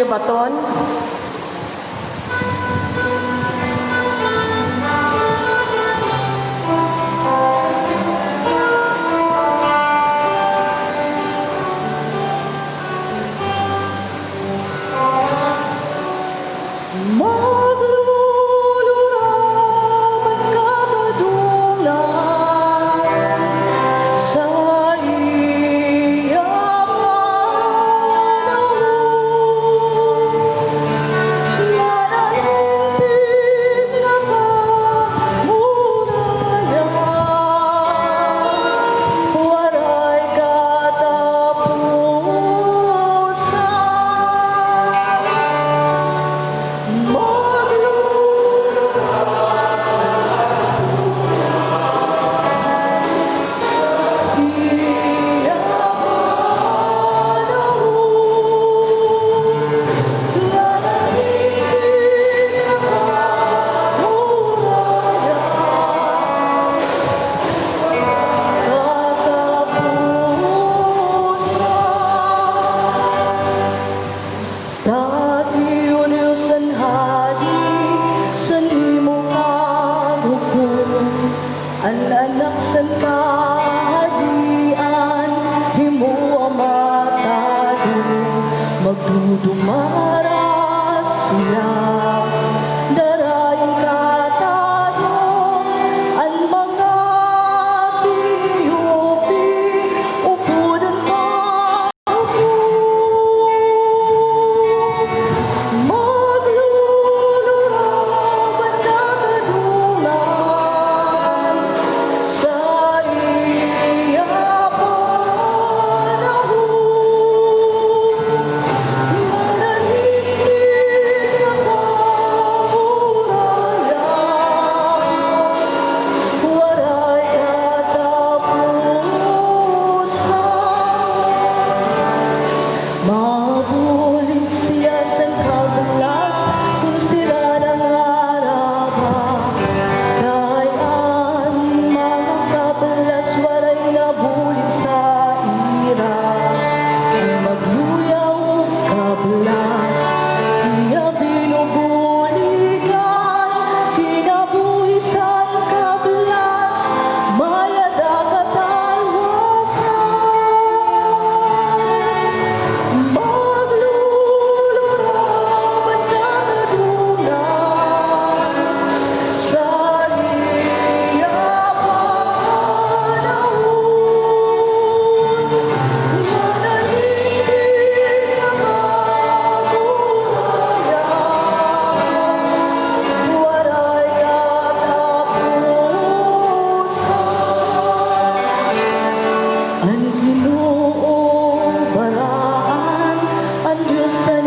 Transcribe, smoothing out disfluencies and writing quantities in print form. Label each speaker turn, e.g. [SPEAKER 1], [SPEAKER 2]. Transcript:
[SPEAKER 1] baton. Ang anak sa kaharian, himuwa matado, magdudumara sila. Darayan katado, ang mga tiniyupi, upudan maupo. Maglulurawan na kadungan sa iya panahon. Mananigit na kahurayan, waray katapusan. Mabulit siya sa kabalas, kung sira ng araba. Kayaan mga kabalas, waray nabulit sa ira. Ang magluyaw kabalas, iya binubuligan. Kinabuhisan kabalas, mayada katalwasan. Maglulurawan na kadungan sa iya panahon. Mananigit na kahurayan, waray katapusan. Ang Ginoo baraan, ang Diyos sa